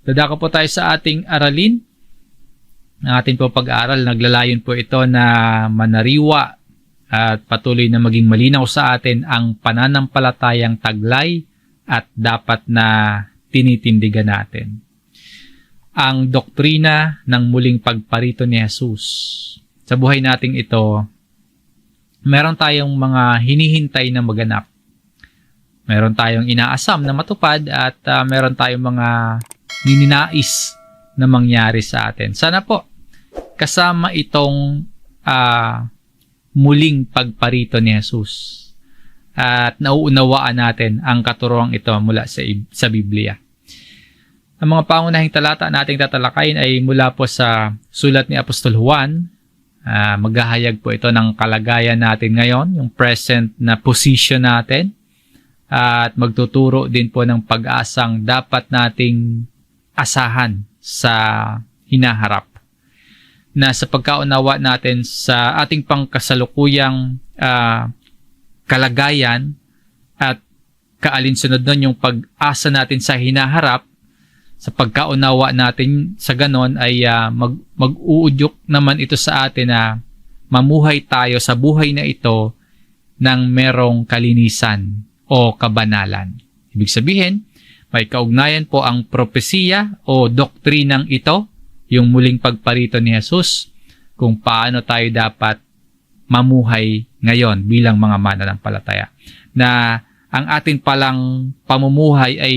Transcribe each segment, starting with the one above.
Dadako po tayo sa ating aralin. Ang ating po pag-aaral, naglalayon po ito na manariwa at patuloy na maging malinaw sa atin ang pananampalatayang taglay at dapat na tinitindigan natin. Ang doktrina ng muling pagparito ni Jesus. Sa buhay nating ito, meron tayong mga hinihintay na maganap. Meron tayong inaasam na matupad at meron tayong mga nininais na mangyari sa atin. Sana po kasama itong muling pagparito ni Jesus at nauunawaan natin ang katuroang ito mula sa Biblia. Ang mga pangunahing talata nating tatalakayin ay mula po sa sulat ni Apostol Juan. Maghahayag po ito ng kalagayan natin ngayon, yung present na position natin, at magtuturo din po ng pag-asang dapat nating asahan sa hinaharap. Na sa pagkaunawa natin sa ating pangkasalukuyang kalagayan at kaalinsunod nun yung pag-asa natin sa hinaharap, sa pagkaunawa natin sa ganon ay mag-uudyok naman ito sa atin na mamuhay tayo sa buhay na ito ng merong kalinisan o kabanalan. Ibig sabihin, may kaugnayan po ang propesiya o doktrinang ito, yung muling pagparito ni Jesus, kung paano tayo dapat mamuhay ngayon bilang mga mananampalataya. Na ang atin palang pamumuhay ay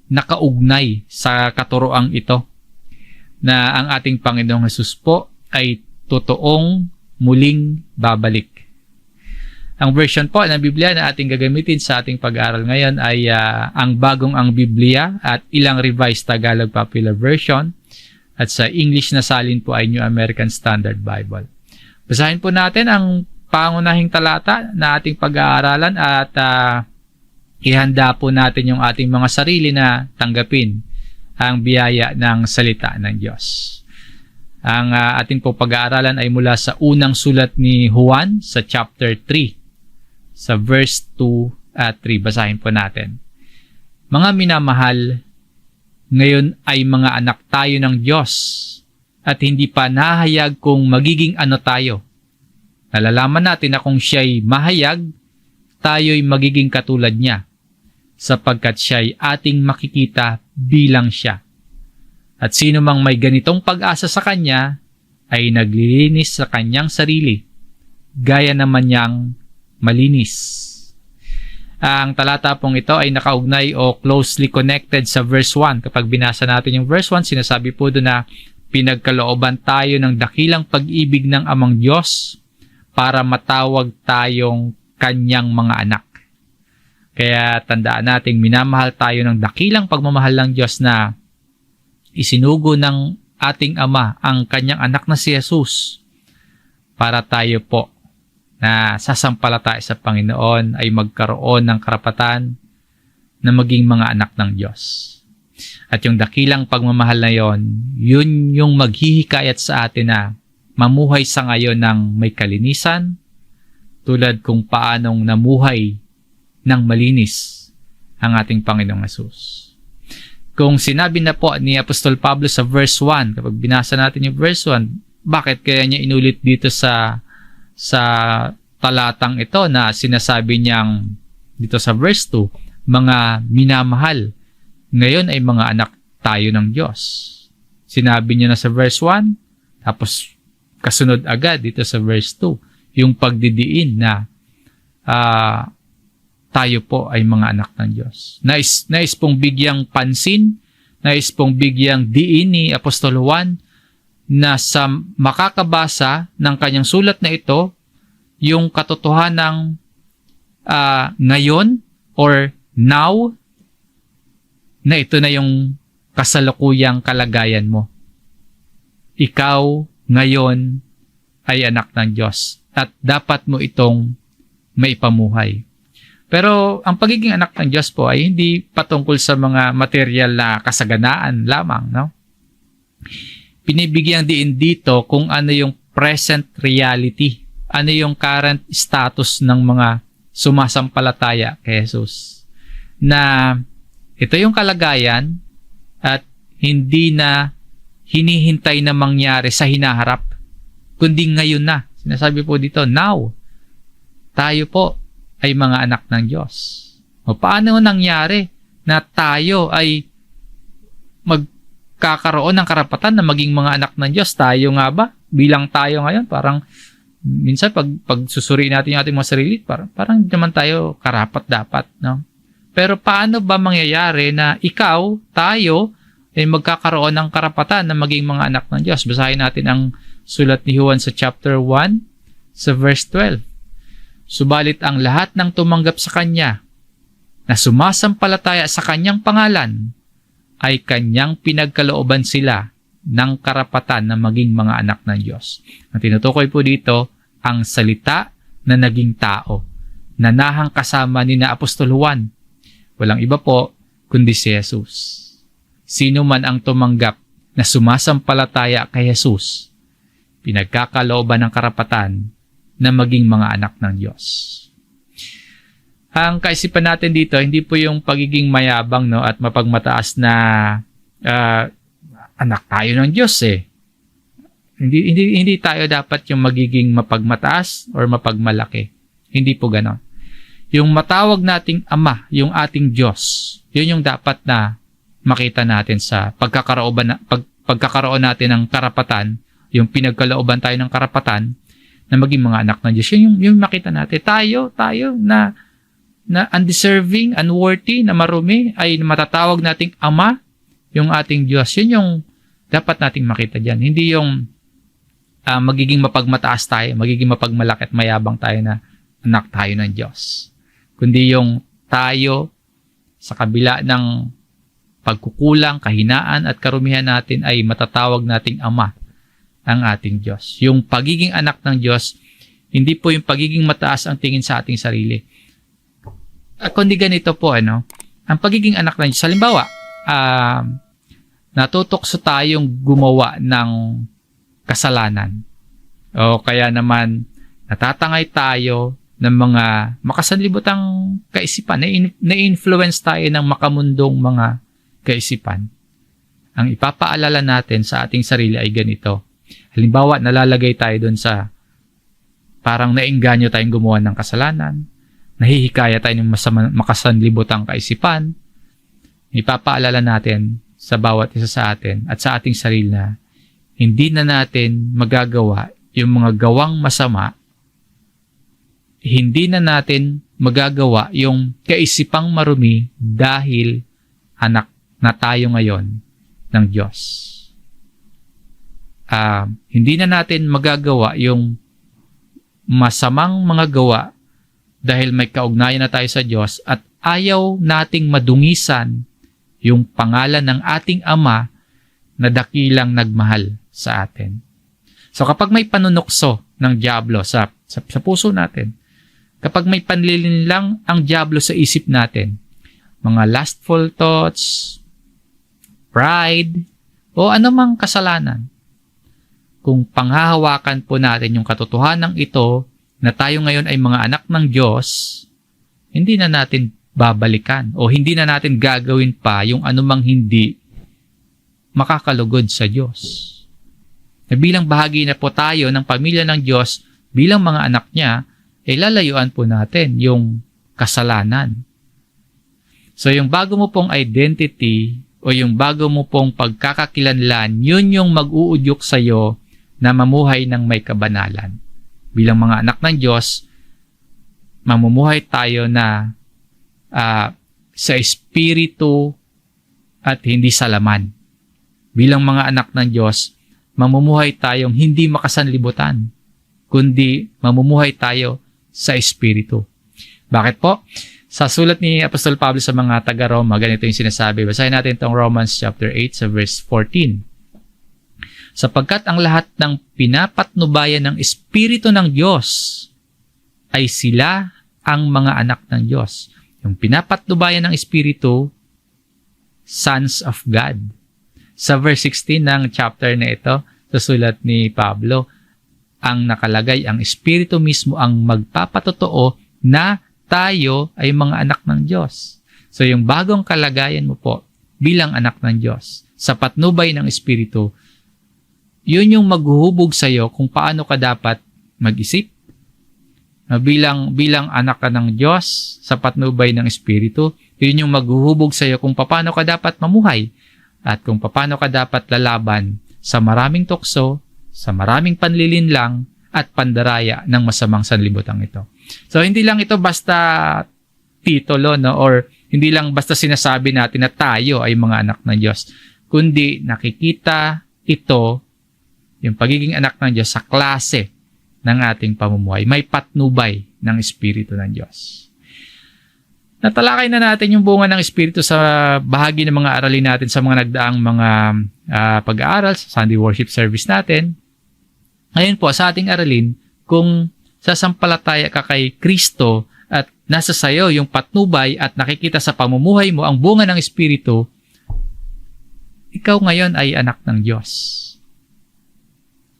nakaugnay sa katuroang ito. Na ang ating Panginoong Jesus po ay totoong muling babalik. Ang version po ng Biblia na ating gagamitin sa ating pag-aaral ngayon ay ang Bagong ang Biblia at ilang Revised Tagalog Popular Version. At sa English na salin po ay New American Standard Bible. Basahin po natin ang pangunahing talata na ating pag-aaralan at ihanda po natin yung ating mga sarili na tanggapin ang biyaya ng salita ng Diyos. Ang ating po pag-aaralan ay mula sa unang sulat ni Juan sa chapter 3. Sa verse 2 at 3, basahin po natin. Mga minamahal, ngayon ay mga anak tayo ng Diyos at hindi pa nahayag kung magiging ano tayo. Nalalaman natin na kung siya'y mahayag, tayo'y magiging katulad niya sapagkat siya'y ating makikita bilang siya. At sino mang may ganitong pag-asa sa kanya ay naglilinis sa kanyang sarili, gaya naman niyang malinis. Ang talata pong ito ay nakaugnay o closely connected sa verse 1. Kapag binasa natin yung verse 1, sinasabi po doon na pinagkalooban tayo ng dakilang pag-ibig ng Amang Diyos para matawag tayong kanyang mga anak. Kaya tandaan natin, minamahal tayo ng dakilang pagmamahal ng Diyos na isinugo ng ating Ama ang kanyang anak na si Jesus para tayo po na sasampalataya sa Panginoon ay magkaroon ng karapatan na maging mga anak ng Diyos. At yung dakilang pagmamahal na yon, yun yung maghihikayat sa atin na mamuhay sa ngayon ng may kalinisan, tulad kung paanong namuhay ng malinis ang ating Panginoong Hesus. Kung sinabi na po ni Apostol Pablo sa verse 1, kapag binasa natin yung verse 1, bakit kaya niya inulit dito sa talatang ito na sinasabi niyang dito sa verse 2, mga minamahal, ngayon ay mga anak tayo ng Diyos. Sinabi niya na sa verse 1, tapos kasunod agad dito sa verse 2, yung pagdidiin na tayo po ay mga anak ng Diyos. Nais pong bigyang pansin, nais pong bigyang diin ni Apostol Juan na sa makakabasa ng kanyang sulat na ito, yung katotohanang ngayon or now, na ito na yung kasalukuyang kalagayan mo. Ikaw ngayon ay anak ng Diyos at dapat mo itong maipamuhay. Pero ang pagiging anak ng Diyos po ay hindi patungkol sa mga material na kasaganaan lamang, no? Pinibigyan din dito kung ano yung present reality, ano yung current status ng mga sumasampalataya kay Jesus. Na ito yung kalagayan at hindi na hinihintay na mangyari sa hinaharap, kundi ngayon na. Sinasabi po dito, now, tayo po ay mga anak ng Diyos. O paano nangyari na tayo ay magkakaroon ng karapatan na maging mga anak ng Diyos? Tayo nga ba? Bilang tayo ngayon, parang minsan pag susuriin natin yung ating mga sarili, parang naman tayo karapat dapat, no? Pero paano ba mangyayari na ikaw, tayo, ay magkakaroon ng karapatan na maging mga anak ng Diyos? Basahin natin ang sulat ni Juan sa chapter 1, sa verse 12. Subalit ang lahat ng tumanggap sa Kanya, na sumasampalataya sa Kanyang pangalan, ay Kanyang pinagkalooban sila ng karapatan na maging mga anak ng Diyos. Ang tinutukoy po dito, ang salita na naging tao, na nahang kasama ni na Apostol Juan. Walang iba po, kundi si Jesus. Sino man ang tumanggap na sumasampalataya kay Jesus, pinagkakalooban ng karapatan na maging mga anak ng Diyos. Ang kaisipan natin dito, hindi po yung pagiging mayabang, no, at mapagmataas na anak tayo ng Diyos eh. Hindi tayo dapat yung magiging mapagmataas or mapagmalaki. Hindi po ganon. Yung matawag nating Ama, yung ating Diyos, yun yung dapat na makita natin sa pagkakaroon natin ng karapatan, yung pinagkalooban tayo ng karapatan na maging mga anak ng Diyos. Yung makita natin. Tayo na undeserving, unworthy, na marumi, ay matatawag nating Ama, yung ating Diyos. Yun yung dapat nating makita dyan. Hindi yung magiging mapagmataas tayo, magiging mapagmalaki at mayabang tayo na anak tayo ng Diyos. Kundi yung tayo sa kabila ng pagkukulang, kahinaan at karumihan natin ay matatawag nating Ama, ang ating Diyos. Yung pagiging anak ng Diyos, hindi po yung pagiging mataas ang tingin sa ating sarili. Kundi ganito po, ang pagiging anak ng Diyos. Halimbawa, natutokso tayong gumawa ng kasalanan. O kaya naman, natatangay tayo ng mga makasanlibutang kaisipan, na-influence tayo ng makamundong mga kaisipan. Ang ipapaalala natin sa ating sarili ay ganito. Halimbawa, nalalagay tayo doon sa parang naengganyo tayong gumawa ng kasalanan, nahihikaya tayo ng makasanlibutang kaisipan. Ipapaalala natin sa bawat isa sa atin at sa ating sarili na hindi na natin magagawa yung mga gawang masama, hindi na natin magagawa yung kaisipang marumi dahil anak na tayo ngayon ng Diyos. Hindi na natin magagawa yung masamang mga gawa dahil may kaugnayan na tayo sa Diyos at ayaw nating madungisan yung pangalan ng ating Ama na dakilang nagmahal sa atin. So kapag may panunukso ng dyablo sa puso natin, kapag may panlilinlang ang dyablo sa isip natin, mga lustful thoughts, pride, o anumang kasalanan, kung panghahawakan po natin yung katotohanan ito na tayo ngayon ay mga anak ng Diyos, hindi na natin babalikan o hindi na natin gagawin pa yung anumang hindi makakalugod sa Diyos. Na bilang bahagi na po tayo ng pamilya ng Diyos, bilang mga anak niya, lalayuan po natin yung kasalanan. So yung bago mo pong identity o yung bago mo pong pagkakakilanlan, yun yung mag-uudyok sa'yo na mamuhay ng may kabanalan. Bilang mga anak ng Diyos, mamumuhay tayo na sa espiritu at hindi sa laman. Bilang mga anak ng Diyos, mamumuhay tayong hindi makasanlibutan, kundi mamumuhay tayo sa espiritu. Bakit po? Sa sulat ni Apostol Pablo sa mga taga-Roma, ganito yung sinasabi. Basahin natin itong Romans chapter 8 sa verse 14. Sapagkat ang lahat ng pinapatnubayan ng Espiritu ng Diyos ay sila ang mga anak ng Diyos. Yung pinapatnubayan ng Espiritu, sons of God. Sa verse 16 ng chapter na ito, sa sulat ni Pablo, ang nakalagay, ang Espiritu mismo ang magpapatotoo na tayo ay mga anak ng Diyos. So yung bagong kalagayan mo po, bilang anak ng Diyos, sa patnubay ng Espiritu, yun yung maghuhubog sa'yo kung paano ka dapat mag-isip. Bilang anak ka ng Diyos, sa patnubay ng Espiritu, yun yung maghuhubog sa'yo kung paano ka dapat mamuhay at kung paano ka dapat lalaban sa maraming tukso, sa maraming panlilinlang at pandaraya ng masamang sanlibutan ito. So, hindi lang ito basta titulo, no? Or hindi lang basta sinasabi natin na tayo ay mga anak ng Diyos, kundi nakikita ito, yung pagiging anak ng Diyos, sa klase ng ating pamumuhay. May patnubay ng Espiritu ng Diyos. Natalakay na natin yung bunga ng Espiritu sa bahagi ng mga aralin natin sa mga nagdaang mga pag-aaral sa Sunday worship service natin. Ngayon po, sa ating aralin, kung sasampalataya ka kay Kristo at nasa sayo yung patnubay at nakikita sa pamumuhay mo ang bunga ng Espiritu, ikaw ngayon ay anak ng Diyos.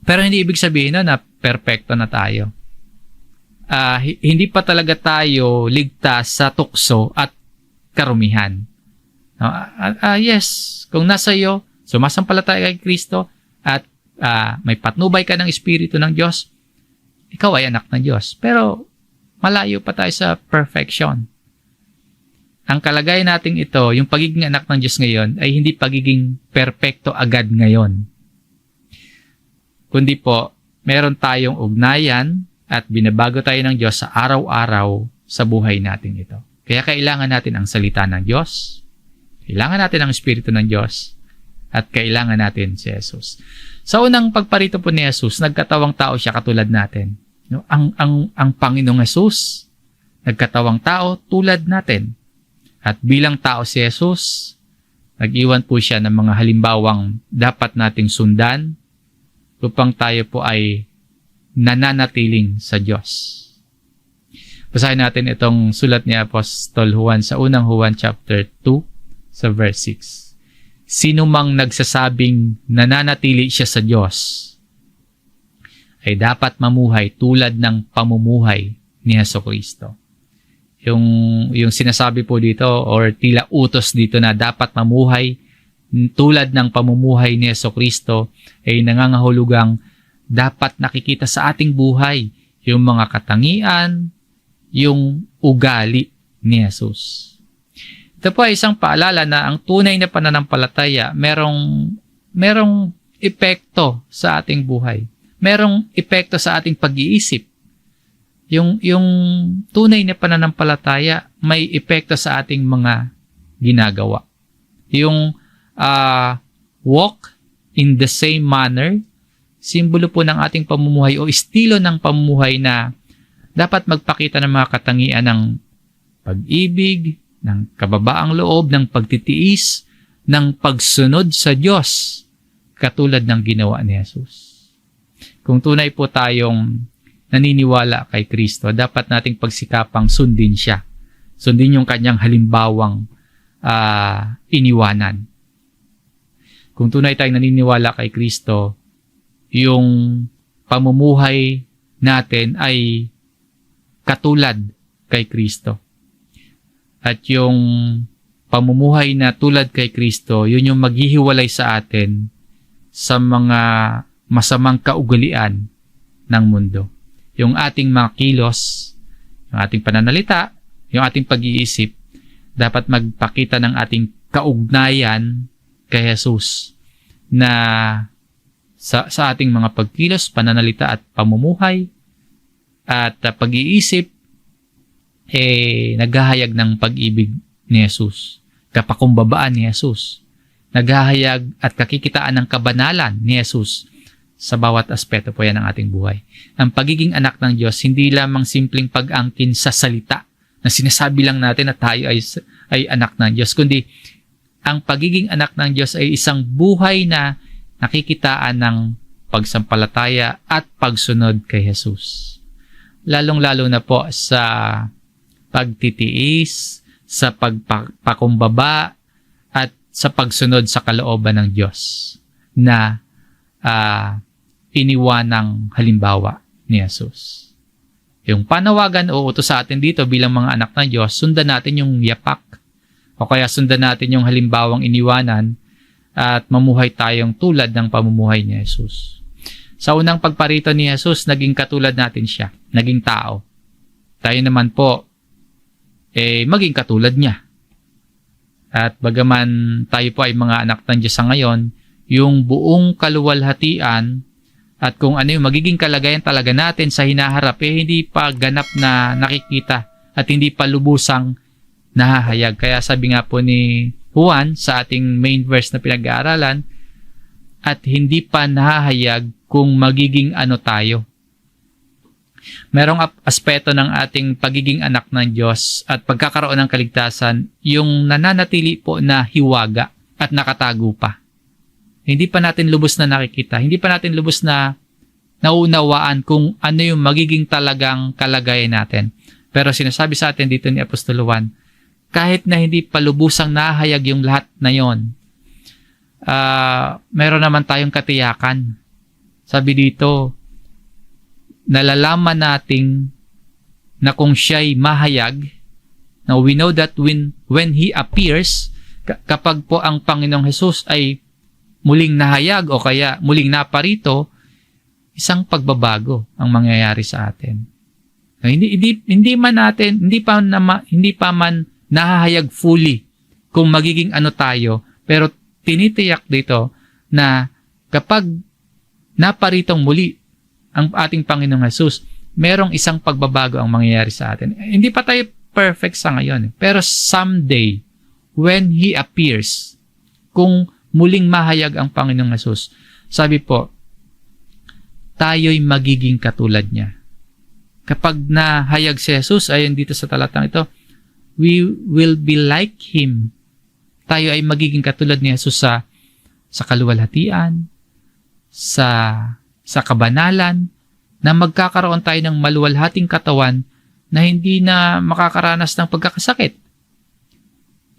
Pero hindi ibig sabihin na perpekto na tayo. Hindi pa talaga tayo ligtas sa tukso at karumihan. Yes, kung nasa iyo, sumasampalataya kay Kristo at may patnubay ka ng Espiritu ng Diyos, ikaw ay anak ng Diyos. Pero malayo pa tayo sa perfection. Ang kalagayan natin ito, yung pagiging anak ng Diyos ngayon, ay hindi pagiging perpekto agad ngayon. Kundi po, meron tayong ugnayan at binabago tayo ng Diyos sa araw-araw sa buhay natin ito. Kaya kailangan natin ang salita ng Diyos, kailangan natin ang Espiritu ng Diyos, at kailangan natin si Jesus. Sa unang pagparito po ni Jesus, nagkatawang tao siya katulad natin. No? Ang Panginoong Jesus, nagkatawang tao tulad natin. At bilang tao si Jesus, nag-iwan po siya ng mga halimbawang dapat nating sundan upang tayo po ay nananatiling sa Diyos. Basahin natin itong sulat ni Apostol Juan sa unang Juan chapter 2 sa verse 6. Sino mang nagsasabing nananatili siya sa Diyos ay dapat mamuhay tulad ng pamumuhay ni Jesucristo. Yung sinasabi po dito or tila utos dito na dapat mamuhay tulad ng pamumuhay ni Jesucristo ay nangangahulugang dapat nakikita sa ating buhay yung mga katangian, yung ugali ni Jesus. Ito po ay isang paalala na ang tunay na pananampalataya merong epekto sa ating buhay. Merong epekto sa ating pag-iisip. Yung tunay na pananampalataya may epekto sa ating mga ginagawa. Yung walk in the same manner, simbolo po ng ating pamumuhay o estilo ng pamumuhay na dapat magpakita ng mga katangian ng pag-ibig, ng kababaang loob, ng pagtitiis, ng pagsunod sa Diyos, katulad ng ginawa ni Jesus. Kung tunay po tayong naniniwala kay Kristo, dapat nating pagsikapang sundin siya. Sundin yung kanyang halimbawang iniwanan. Kung tunay tayong naniniwala kay Kristo, yung pamumuhay natin ay katulad kay Kristo. At yung pamumuhay na tulad kay Kristo, yun yung maghihiwalay sa atin sa mga masamang kaugalian ng mundo. Yung ating mga kilos, yung ating pananalita, yung ating pag-iisip, dapat magpakita ng ating kaugnayan kay Jesus na sa ating mga pagkilos, pananalita at pamumuhay at pag-iisip naghahayag ng pag-ibig ni Jesus, kapakumbabaan ni Jesus, naghahayag at kakikitaan ng kabanalan ni Jesus sa bawat aspeto po yan ng ating buhay. Ang pagiging anak ng Diyos, hindi lamang simpleng pag-angkin sa salita na sinasabi lang natin na tayo ay anak ng Diyos, kundi ang pagiging anak ng Diyos ay isang buhay na nakikitaan ng pagsampalataya at pagsunod kay Jesus. Lalong-lalo na po sa pagtitiis, sa pagpakumbaba, at sa pagsunod sa kalooban ng Diyos na iniwanang halimbawa ni Jesus. Yung panawagan o utos sa atin dito bilang mga anak ng Diyos, sundan natin yung yapak O kaya sundan natin yung halimbawang iniwanan at mamuhay tayong tulad ng pamumuhay ni Jesus. Sa unang pagparito ni Jesus, naging katulad natin siya, naging tao. Tayo naman po, maging katulad niya. At bagaman tayo po ay mga anak ng Diyos sa ngayon, yung buong kaluwalhatian at kung ano yung magiging kalagayan talaga natin sa hinaharap, hindi pa ganap na nakikita at hindi pa lubusang nahahayag. Kaya sabi nga po ni Juan sa ating main verse na pinag-aaralan, at hindi pa nahahayag kung magiging ano tayo. Merong aspeto ng ating pagiging anak ng Diyos at pagkakaroon ng kaligtasan, yung nananatili po na hiwaga at nakatago pa. Hindi pa natin lubos na nakikita, hindi pa natin lubos na naunawaan kung ano yung magiging talagang kalagayan natin. Pero sinasabi sa atin dito ni Apostol Juan, kahit na hindi pa lubusang nahayag yung lahat na yon, meron naman tayong katiyakan. Sabi dito, nalalaman nating na kung siya'y mahayag, now we know that when He appears, kapag po ang Panginoong Jesus ay muling nahayag o kaya muling naparito, isang pagbabago ang mangyayari sa atin. Hindi pa man nahahayag fully kung magiging ano tayo, pero tinitiyak dito na kapag naparitong muli ang ating Panginoong Jesus, merong isang pagbabago ang mangyayari sa atin. Hindi pa tayo perfect sa ngayon, pero someday, when He appears, kung muling mahayag ang Panginoong Jesus, sabi po, tayo'y magiging katulad niya. Kapag nahayag si Jesus, ayon dito sa talatang ito, we will be like Him. Tayo ay magiging katulad ni Jesus sa kaluwalhatian, sa kabanalan, na magkakaroon tayo ng maluwalhating katawan na hindi na makakaranas ng pagkakasakit.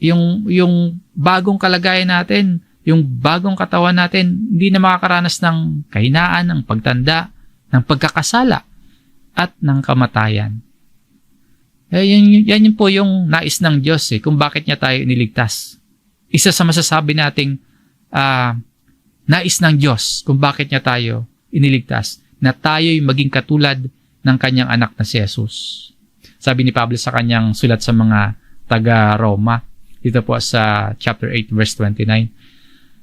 Yung bagong kalagayan natin, yung bagong katawan natin, hindi na makakaranas ng kahinaan, ng pagtanda, ng pagkakasala, at ng kamatayan. Yan po yung nais ng Diyos kung bakit niya tayo iniligtas. Isa sa masasabi nating nais ng Diyos kung bakit niya tayo iniligtas, na tayo'y maging katulad ng kanyang anak na si Jesus. Sabi ni Pablo sa kanyang sulat sa mga taga-Roma, dito po sa chapter 8 verse 29,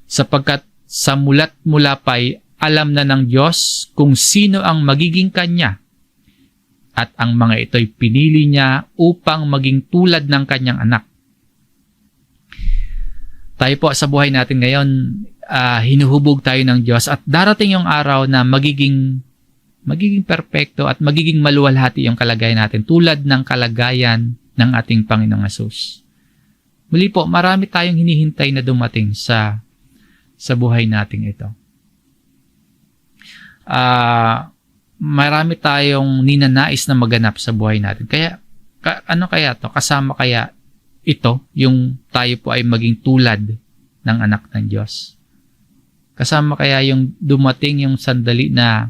sapagkat sa mulat mula pa'y alam na ng Diyos kung sino ang magiging kanya, at ang mga ito'y pinili niya upang maging tulad ng kanyang anak. Tayo po sa buhay natin ngayon, hinuhubog tayo ng Diyos at darating yung araw na magiging perpekto at magiging maluwalhati yung kalagayan natin tulad ng kalagayan ng ating Panginoong Hesus. Muli po, marami tayong hinihintay na dumating sa buhay nating ito. Marami tayong ninanais na maganap sa buhay natin. Kaya, ano kaya to? Kasama kaya ito, yung tayo po ay maging tulad ng anak ng Diyos? Kasama kaya yung dumating yung sandali na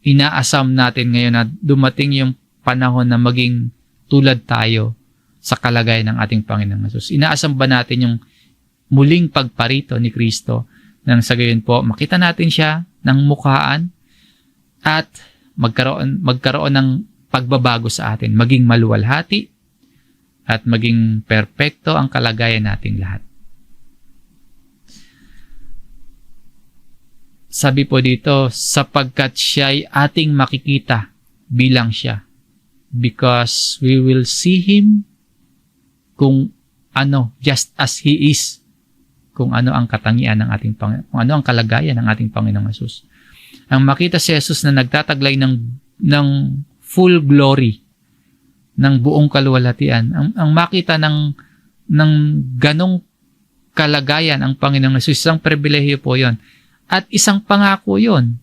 inaasam natin ngayon na dumating yung panahon na maging tulad tayo sa kalagayan ng ating Panginoong Hesus? Inaasam ba natin yung muling pagparito ni Kristo nang sa gayon po makita natin siya ng mukhaan at magkaroon ng pagbabago sa atin, maging maluwalhati at maging perpekto ang kalagayan nating lahat. Sabi po dito, sapagkat siya'y ating makikita bilang siya. Because we will see Him kung ano, just as He is. Kung ano ang katangian ng ating Panginoon, kung ano ang kalagayan ng ating Panginoong Hesus. Ang makita si Jesus na nagtataglay ng full glory, ng buong kaluwalhatian, ang makita ng ganong kalagayan ang Panginoong Hesus, isang pribilehiyo po yon. At isang pangako yon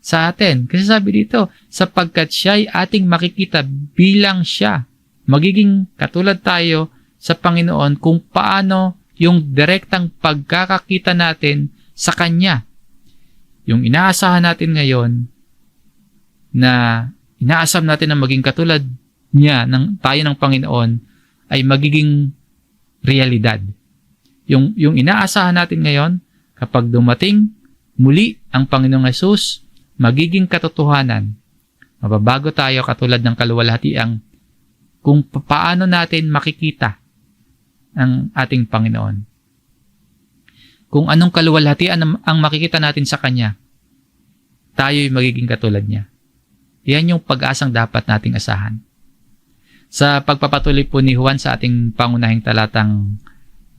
sa atin. Kasi sabi dito, sapagkat siya'y ating makikita bilang siya. Magiging katulad tayo sa Panginoon kung paano yung direktang pagkakakita natin sa Kanya. Yung inaasahan natin ngayon na inaasam natin na maging katulad niya, tayo ng Panginoon, ay magiging realidad. Yung inaasahan natin ngayon, kapag dumating muli ang Panginoong Hesus, magiging katotohanan. Mababago tayo katulad ng kaluwalhatiang kung paano natin makikita ang ating Panginoon. Kung anong kaluwalhatian ang makikita natin sa Kanya, tayo'y magiging katulad niya. Yan yung pag-asang dapat nating asahan. Sa pagpapatuloy po ni Juan sa ating pangunahing talatang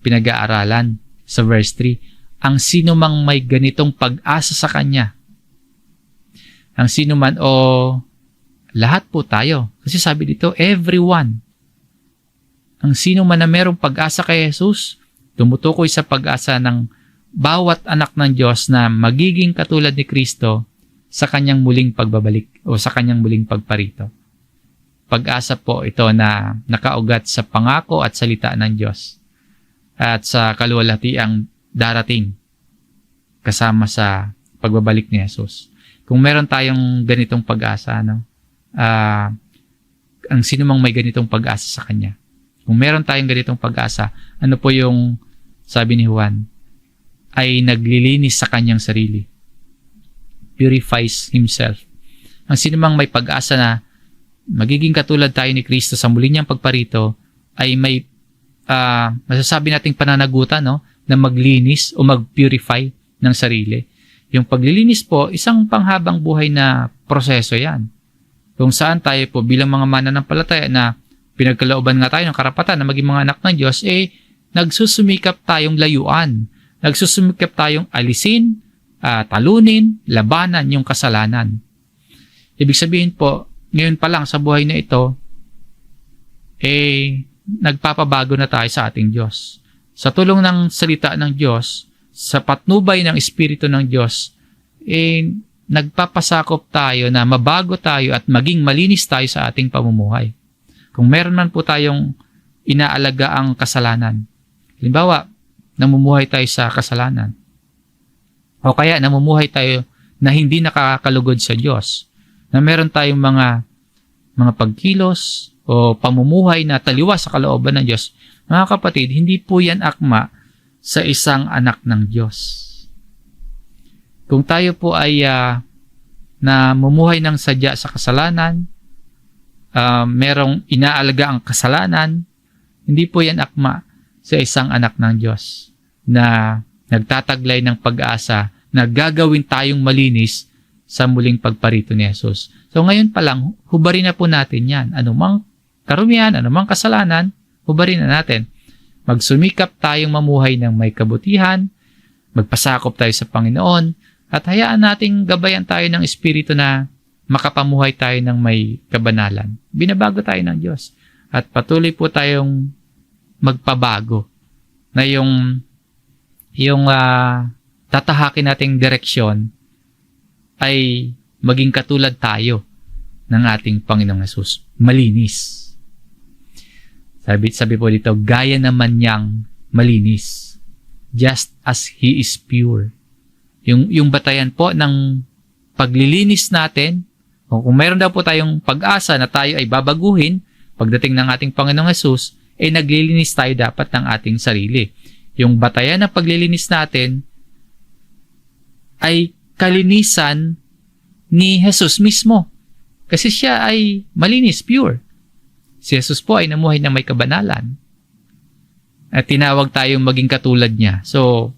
pinag-aaralan sa verse 3, ang sino mang may ganitong pag-asa sa Kanya, ang sino man o lahat po tayo, kasi sabi dito, everyone, ang sino man na merong pag-asa kay Jesus, tumutukoy sa pag-asa ng bawat anak ng Diyos na magiging katulad ni Kristo sa Kanyang muling pagbabalik o sa Kanyang muling pagparito. Pag-asa po ito na nakaugat sa pangako at salita ng Diyos at sa kaluwalhatiang darating kasama sa pagbabalik ni Jesus. Kung meron tayong ganitong pag-asa, ang sino mang may ganitong pag-asa sa Kanya. Kung meron tayong ganitong pag-asa, ano po yung sabi ni Juan? Ay naglilinis sa kanyang sarili. Purifies himself. Ang sino mang may pag-asa na magiging katulad tayo ni Kristo sa muli niyang pagparito, ay may masasabi nating pananagutan, no, na maglinis o mag-purify ng sarili. Yung paglilinis po, isang panghabang buhay na proseso yan. Kung saan tayo po bilang mga mananampalataya na pinagkalooban nga tayo ng karapatan na maging mga anak ng Diyos, nagsusumikap tayong layuan. Nagsusumikap tayong alisin, talunin, labanan yung kasalanan. Ibig sabihin po, ngayon pa lang sa buhay na ito, nagpapabago na tayo sa ating Diyos. Sa tulong ng salita ng Diyos, sa patnubay ng Espiritu ng Diyos, nagpapasakop tayo na mabago tayo at maging malinis tayo sa ating pamumuhay. Kung meron man po tayong inaalaga ang kasalanan, halimbawa, namumuhay tayo sa kasalanan, o kaya namumuhay tayo na hindi nakakalugod sa Diyos, na meron tayong mga pagkilos o pamumuhay na taliwas sa kalooban ng Diyos, mga kapatid, hindi po yan akma sa isang anak ng Diyos. Kung tayo po ay namumuhay ng sadya sa kasalanan, merong inaalaga ang kasalanan, hindi po yan akma sa isang anak ng Diyos na nagtataglay ng pag-asa na gagawin tayong malinis sa muling pagparito ni Jesus. So ngayon pa lang, hubarin na po natin yan. Anumang karumihan, anumang kasalanan, hubarin na natin. Magsumikap tayong mamuhay ng may kabutihan, magpasakop tayo sa Panginoon, at hayaan nating gabayan tayo ng Espiritu na makapamuhay tayo ng may kabanalan. Binabago tayo ng Diyos. At patuloy po tayong magpabago na yung tatahakin nating direksyon ay maging katulad tayo ng ating Panginoong Hesus. Malinis. Sabi po dito, gaya naman niyang malinis. Just as He is pure. Yung batayan po ng paglilinis natin, o kung meron daw po tayong pag-asa na tayo ay babaguhin pagdating ng ating Panginoong Hesus, naglilinis tayo dapat ng ating sarili. Yung batayan ng paglilinis natin ay kalinisan ni Jesus mismo. Kasi siya ay malinis, pure. Si Jesus po ay namuhay ng may kabanalan. At tinawag tayong maging katulad niya. So,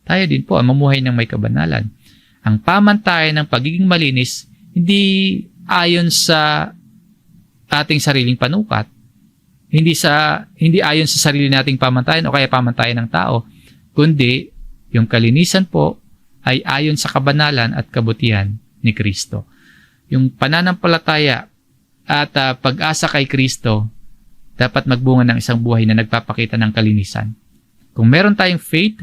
tayo din po ang mamuhay ng may kabanalan. Ang pamantayan ng pagiging malinis, hindi ayon sa ating sariling panukat. Hindi ayon sa sarili nating pamantayan o kaya pamantayan ng tao, kundi yung kalinisan po ay ayon sa kabanalan at kabutihan ni Kristo. Yung pananampalataya at pag-asa kay Kristo dapat magbunga ng isang buhay na nagpapakita ng kalinisan. Kung meron tayong faith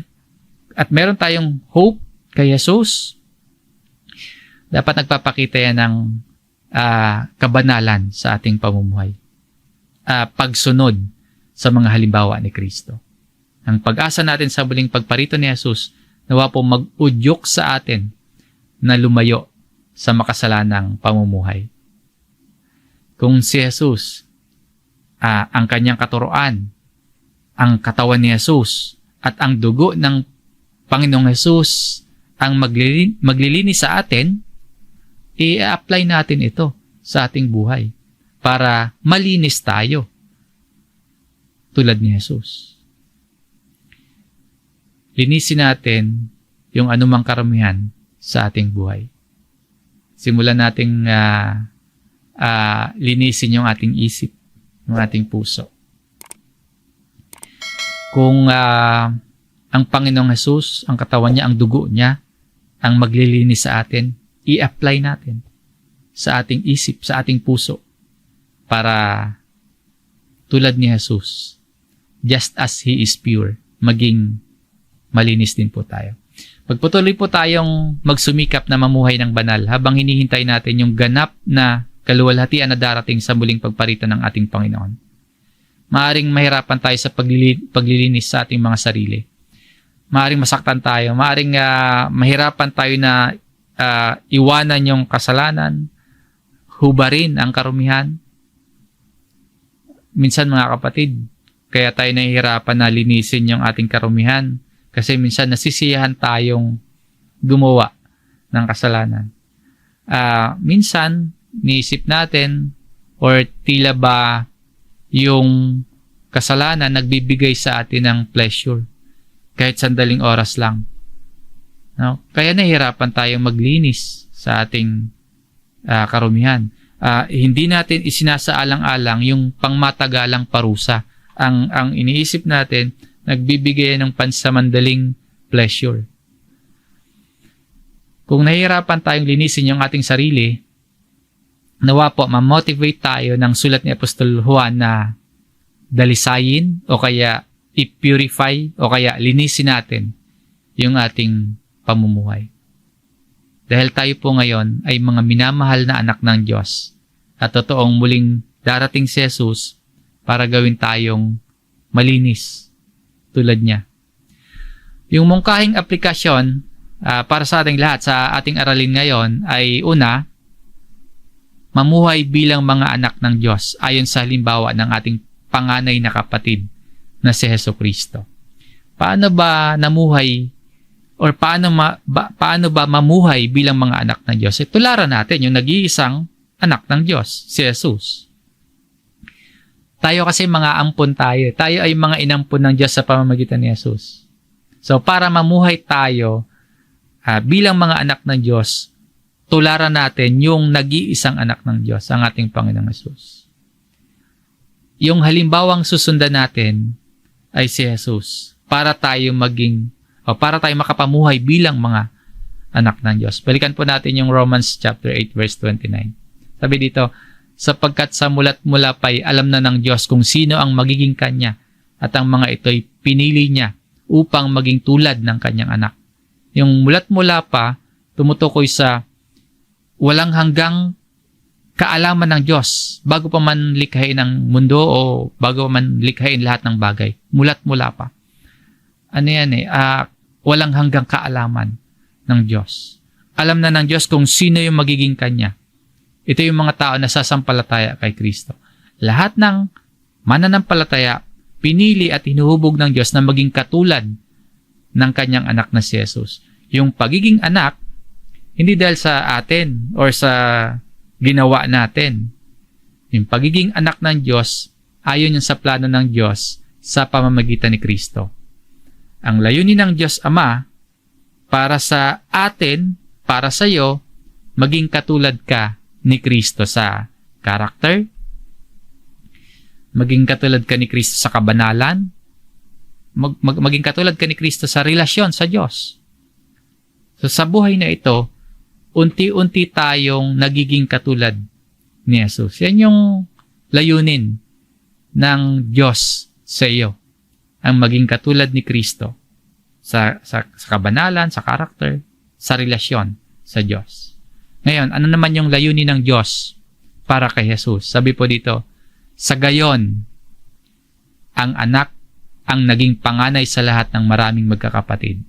at meron tayong hope kay Jesus, dapat nagpapakita yan ng kabanalan sa ating pamumuhay. Pagsunod sa mga halimbawa ni Kristo. Ang pag-asa natin sa muling pagparito ni Jesus, nawa po mag-udyok sa atin na lumayo sa makasalanang pamumuhay. Kung si Jesus, ang kanyang katuroan ang katawan ni Jesus at ang dugo ng Panginoong Jesus ang maglilinis sa atin, i-apply natin ito sa ating buhay para malinis tayo tulad ni Jesus. Linisin natin yung anumang karamihan sa ating buhay. Simulan nating linisin yung ating isip, yung ating puso. Kung ang Panginoong Jesus, ang katawan niya, ang dugo niya, ang maglilinis sa atin, i-apply natin sa ating isip, sa ating puso, para tulad ni Jesus, just as He is pure, maging malinis din po tayo. Magpatuloy po tayong magsumikap na mamuhay ng banal habang hinihintay natin yung ganap na kaluwalhatian na darating sa muling pagparitan ng ating Panginoon. Maaring mahirapan tayo sa paglilinis sa ating mga sarili. Maaring masaktan tayo. Maaring mahirapan tayo na iwanan yung kasalanan, hubarin ang karumihan. Minsan mga kapatid, kaya tayo nahihirapan na linisin yung ating karumihan kasi minsan nasisiyahan tayong gumawa ng kasalanan. Minsan, niisip natin or tila ba yung kasalanan nagbibigay sa atin ng pleasure kahit sandaling oras lang. No? Kaya nahihirapan tayong maglinis sa ating karumihan. Hindi natin isinasaalang-alang yung pangmatagalang parusa. Ang iniisip natin, nagbibigay ng pansamandaling pleasure. Kung nahihirapan tayong linisin yung ating sarili, nawa po, ma-motivate tayo ng sulat ni Apostol Juan na dalisayin o kaya i-purify o kaya linisin natin yung ating pamumuhay. Dahil tayo po ngayon ay mga minamahal na anak ng Diyos at totoong muling darating si Jesus para gawin tayong malinis tulad niya. Yung mungkahing aplikasyon para sa ating lahat sa ating aralin ngayon ay una, mamuhay bilang mga anak ng Diyos ayon sa halimbawa ng ating panganay na kapatid na si Jesucristo. Paano ba namuhay or paano ba mamuhay bilang mga anak ng Diyos? Tularan natin yung nag-iisang anak ng Diyos, si Jesus. Tayo kasi mga ampon tayo. Tayo ay mga inampon ng Diyos sa pamamagitan ni Jesus. So para mamuhay tayo bilang mga anak ng Diyos, tularan natin yung nag-iisang anak ng Diyos, ang ating Panginoong Jesus. Yung halimbawang susundan natin ay si Jesus para tayo makapamuhay bilang mga anak ng Diyos. Balikan po natin yung Romans chapter 8 verse 29. Sabi dito, sapagkat sa mulat-mula pa'y alam na ng Diyos kung sino ang magiging Kanya at ang mga ito'y pinili Niya upang maging tulad ng Kanyang anak. Yung mulat-mula pa, tumutukoy sa walang hanggang kaalaman ng Diyos bago pa man likhain ang mundo o bago pa man likhain lahat ng bagay. Mulat-mula pa. Ano yan walang hanggang kaalaman ng Diyos. Alam na ng Diyos kung sino yung magiging Kanya. Ito yung mga tao na sasampalataya kay Kristo. Lahat ng mananampalataya, pinili at hinuhubog ng Diyos na maging katulad ng Kanyang anak na si Jesus. Yung pagiging anak, hindi dahil sa atin or sa ginawa natin. Yung pagiging anak ng Diyos, ayon yun sa plano ng Diyos sa pamamagitan ni Kristo. Ang layunin ng Diyos Ama para sa atin, para sa iyo, maging katulad ka ni Kristo sa karakter, maging katulad ka ni Kristo sa kabanalan, maging katulad ka ni Kristo sa relasyon sa Diyos. So sa buhay na ito, unti-unti tayong nagiging katulad ni Jesus. Yan yung layunin ng Diyos sa iyo, ang maging katulad ni Kristo sa kabanalan, sa karakter, sa relasyon sa Diyos. Ngayon, ano naman yung layunin ng Diyos para kay Jesus? Sabi po dito, sa gayon, ang anak ang naging panganay sa lahat ng maraming magkakapatid.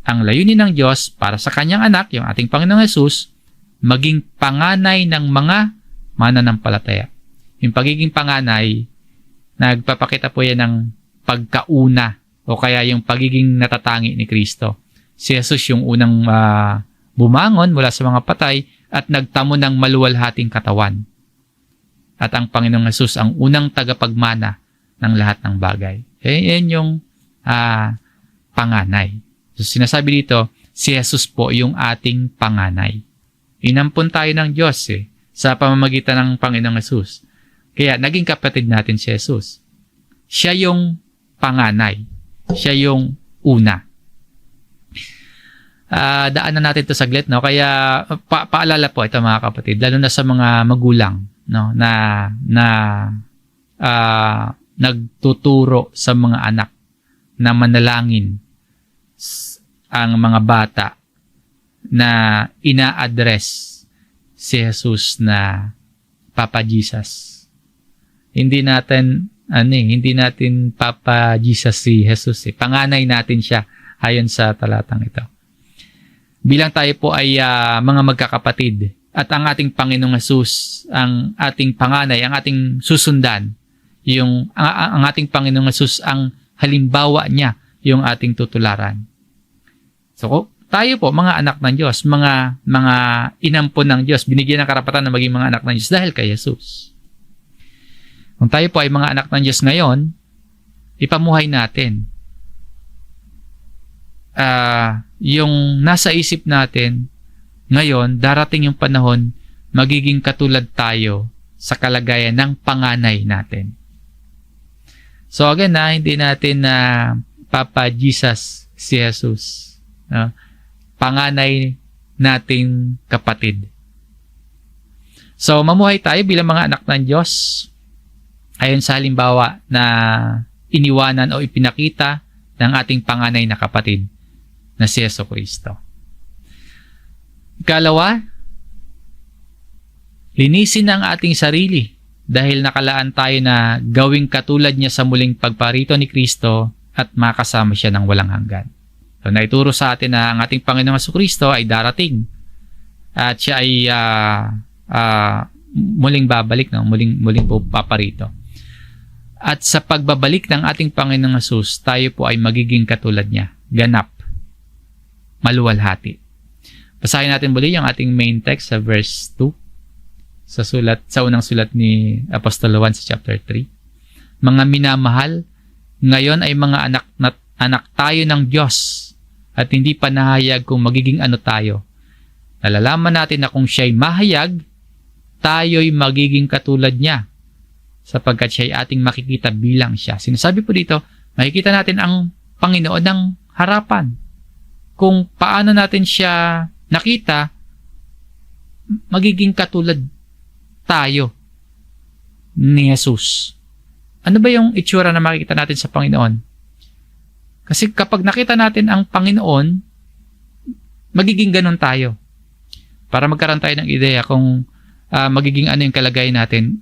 Ang layunin ng Diyos para sa kanyang anak, yung ating Panginoong Jesus, maging panganay ng mga mananampalataya. Yung pagiging panganay, nagpapakita po yan ng pagkauna o kaya yung pagiging natatangi ni Kristo. Si Jesus yung unang bumangon mula sa mga patay at nagtamo ng maluwalhating katawan. At ang Panginoong Jesus ang unang tagapagmana ng lahat ng bagay. Yan yung panganay. So sinasabi dito, si Jesus po yung ating panganay. Inampun tayo ng Diyos sa pamamagitan ng Panginoong Jesus. Kaya naging kapatid natin si Jesus. Siya yung panganay. Siya yung una. Daanan natin ito saglit, no? Kaya paalala po ito mga kapatid, lalo na sa mga magulang, no, na nagtuturo sa mga anak na manalangin ang mga bata na ina-address si Jesus na Papa Jesus. Hindi natin Papa Jesus si Jesus. Panganay natin siya ayon sa talatang ito. Bilang tayo po ay mga magkakapatid at ang ating Panginoong Jesus, ang ating panganay, ang ating susundan, ang ating Panginoong Jesus ang halimbawa niya, yung ating tutularan. So, tayo po, mga anak ng Diyos, mga inampon ng Diyos, binigyan ng karapatan na maging mga anak ng Diyos dahil kay Jesus. Kung tayo po ay mga anak ng Diyos ngayon, ipamuhay natin yung nasa isip natin ngayon, darating yung panahon, magiging katulad tayo sa kalagayan ng panganay natin. So again, hindi natin na Papa Jesus si Jesus. Panganay nating kapatid. So mamuhay tayo bilang mga anak ng Diyos ayon sa halimbawa na iniwanan o ipinakita ng ating panganay na kapatid na si Jesucristo. Ikalawa, linisin ang ating sarili dahil nakalaan tayo na gawing katulad niya sa muling pagparito ni Kristo at makasama siya ng walang hanggan. So, naituro sa atin na ang ating Panginoong Jesucristo ay darating at siya ay muling babalik, muling po paparito. At sa pagbabalik ng ating Panginoong Jesus, tayo po ay magiging katulad niya, ganap, maluwalhati. Basahin natin muli yung ating main text sa verse 2 sa unang sulat ni Apostol Juan sa chapter 3. Mga minamahal, ngayon ay mga anak tayo ng Diyos at hindi pa nahayag kung magiging ano tayo. Nalalaman natin na kung siya'y mahayag, tayo'y magiging katulad niya sapagkat siya'y ating makikita bilang siya. Sinasabi po dito, makikita natin ang Panginoon ng harapan. Kung paano natin siya nakita, magiging katulad tayo ni Jesus. Ano ba yung itsura na makikita natin sa Panginoon? Kasi kapag nakita natin ang Panginoon, magiging ganun tayo. Para magkaroon tayo ng ideya kung magiging ano yung kalagayan natin,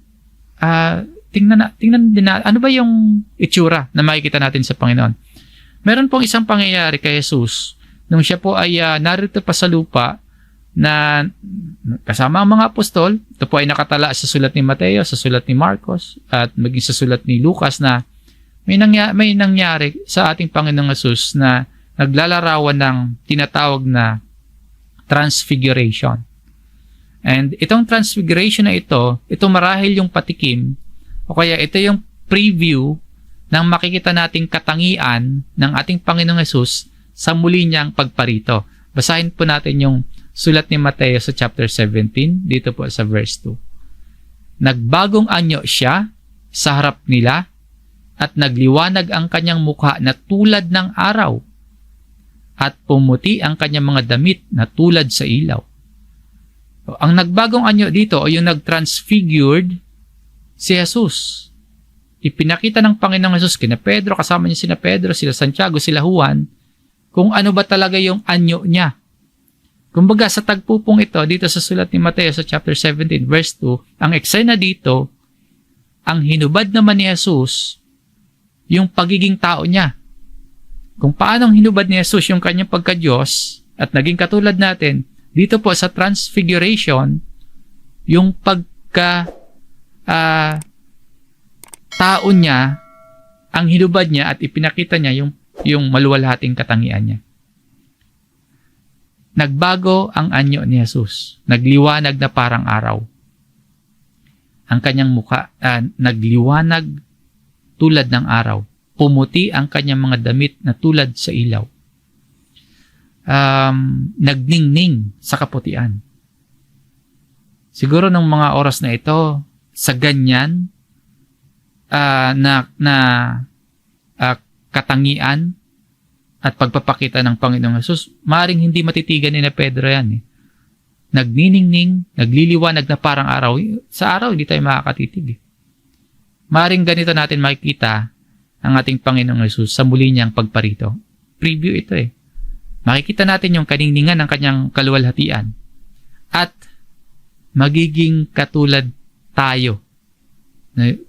tingnan din na, ano ba yung itsura na makikita natin sa Panginoon? Meron pong isang pangyayari kay Jesus nung siya po ay narito pa sa lupa na kasama ang mga apostol. Ito po ay nakatala sa sulat ni Mateo, sa sulat ni Marcos, at maging sa sulat ni Lucas na may nangyari sa ating Panginoong Jesus na naglalarawan ng tinatawag na transfiguration. And itong transfiguration na ito marahil yung patikim o kaya ito yung preview ng makikita nating katangian ng ating Panginoong Jesus sa muli niyang pagparito. Basahin po natin yung sulat ni Mateo sa chapter 17, dito po sa verse 2. Nagbagong anyo siya sa harap nila at nagliwanag ang kanyang mukha na tulad ng araw at pumuti ang kanyang mga damit na tulad sa ilaw. So, ang nagbagong anyo dito o yung nag-transfigured si Jesus. Ipinakita ng Panginoong Jesus kina Pedro, kasama niya sina Pedro, sila Santiago, sila Juan, kung ano ba talaga yung anyo niya. Kumbaga sa tagpupong ito, dito sa sulat ni Mateo sa chapter 17, verse 2, ang eksena dito, ang hinubad naman ni Jesus, yung pagiging tao niya. Kung paano hinubad ni Jesus yung kanyang pagka-Diyos at naging katulad natin, dito po sa transfiguration, yung pagka tao niya ang hinubad niya at ipinakita niya yung maluwalhating katangian niya. Nagbago ang anyo ni Jesus. Nagliwanag na parang araw. Ang kanyang mukha, nagliwanag tulad ng araw. Pumuti ang kanyang mga damit na tulad sa ilaw. Nagningning sa kaputian. Siguro ng mga oras na ito, sa ganyan katangian at pagpapakita ng Panginoong Hesus, maaaring hindi matitigan ni na Pedro yan. Nagniningning, nagliliwanag na parang araw. Sa araw, hindi tayo makakatitig. Maaaring ganito natin makikita ang ating Panginoong Hesus sa muli niyang pagparito. Preview ito Makikita natin yung kaningningan ng kanyang kaluwalhatian. At magiging katulad tayo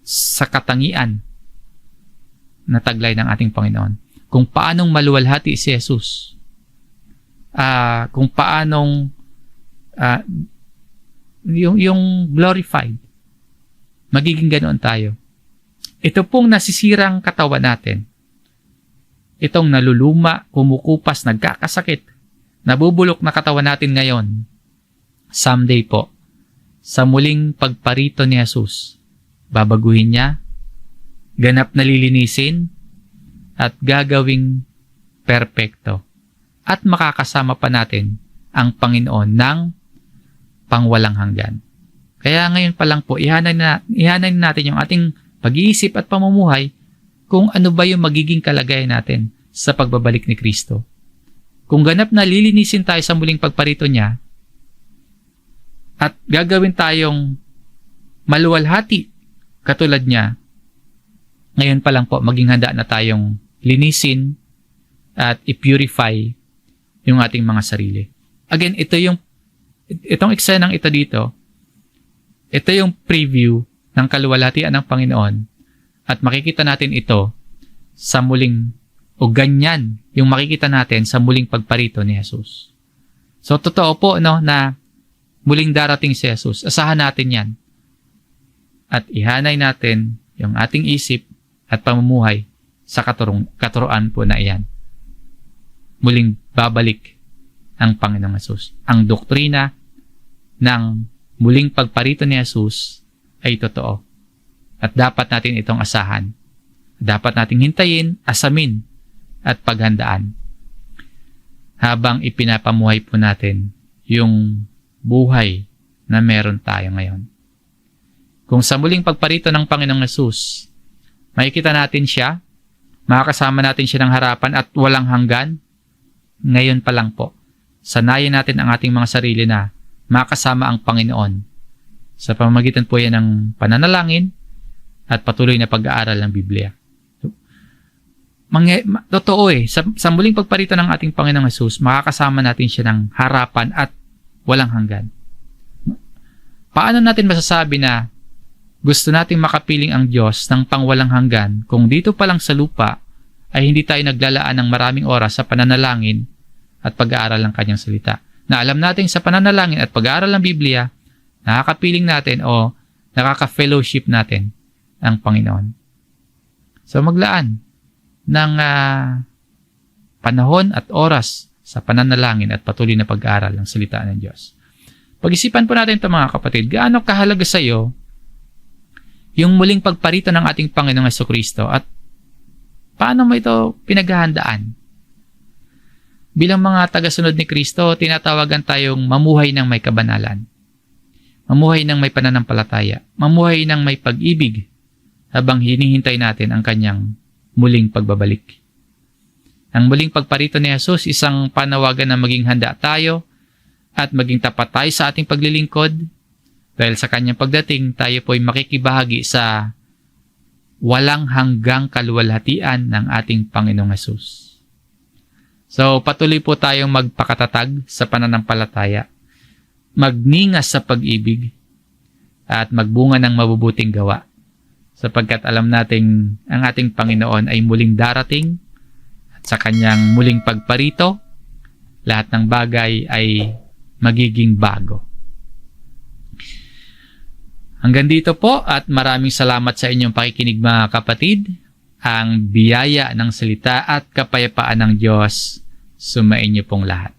sa katangian na taglay ng ating Panginoon. Kung paanong maluwalhati si Jesus. Kung paanong yung glorified. Magiging ganoon tayo. Ito pong nasisirang katawan natin. Itong naluluma, kumukupas, nagkakasakit, nabubulok na katawan natin ngayon. Someday po, sa muling pagparito ni Jesus, babaguhin niya, ganap na lilinisin, at gagawing perpekto. At makakasama pa natin ang Panginoon ng pangwalang hanggan. Kaya ngayon pa lang po, ihanan natin yung ating pag-iisip at pamumuhay kung ano ba yung magiging kalagayan natin sa pagbabalik ni Kristo. Kung ganap na lilinisin tayo sa muling pagparito niya at gagawin tayong maluwalhati katulad niya, ngayon pa lang po maging handa na tayong linisin at i-purify yung ating mga sarili. Again, itong eksenang ito dito, ito yung preview ng kaluwalhatian ng Panginoon at makikita natin ito sa muling o ganyan yung makikita natin sa muling pagparito ni Jesus. So, totoo po na muling darating si Jesus. Asahan natin yan. At ihanay natin yung ating isip at pamumuhay sa katuruan po na iyan. Muling babalik ang Panginoong Jesus. Ang doktrina ng muling pagparito ni Jesus ay totoo. At dapat natin itong asahan. Dapat nating hintayin, asamin, at paghandaan. Habang ipinapamuhay po natin yung buhay na meron tayo ngayon. Kung sa muling pagparito ng Panginoong Jesus, makikita natin siya, makakasama natin siya ng harapan at walang hanggan, ngayon pa lang po, sanayin natin ang ating mga sarili na makasama ang Panginoon sa pamamagitan po yan ng pananalangin at patuloy na pag-aaral ng Biblia. Totoo sa muling pagparito ng ating Panginoong Hesus, makakasama natin siya ng harapan at walang hanggan. Paano natin masasabi na gusto nating makapiling ang Diyos ng pangwalang hanggan kung dito pa lang sa lupa ay hindi tayo naglalaan ng maraming oras sa pananalangin at pag-aaral ng Kanyang salita? Na alam natin sa pananalangin at pag-aaral ng Biblia, nakakapiling natin o nakaka-fellowship natin ang Panginoon. So maglaan ng panahon at oras sa pananalangin at patuloy na pag-aaral ng salita ng Diyos. Pag-isipan po natin ito mga kapatid, gaano kahalaga sa iyo yung muling pagparito ng ating Panginoong Jesucristo at paano mo ito pinaghahandaan? Bilang mga tagasunod ni Kristo, tinatawagan tayong mamuhay ng may kabanalan, mamuhay ng may pananampalataya, mamuhay ng may pag-ibig habang hinihintay natin ang Kanyang muling pagbabalik. Ang muling pagparito ni Jesus, isang panawagan na maging handa tayo at maging tapat tayo sa ating paglilingkod dahil sa Kanyang pagdating, tayo po'y makikibahagi sa walang hanggang kaluwalhatian ng ating Panginoong Jesus. So, patuloy po tayong magpakatatag sa pananampalataya, magningas sa pag-ibig, at magbunga ng mabubuting gawa. Sapagkat alam nating ang ating Panginoon ay muling darating at sa Kanyang muling pagparito, lahat ng bagay ay magiging bago. Hanggang dito po at maraming salamat sa inyong pakikinig mga kapatid ang biyaya ng salita at kapayapaan ng Diyos sumainyo pong lahat.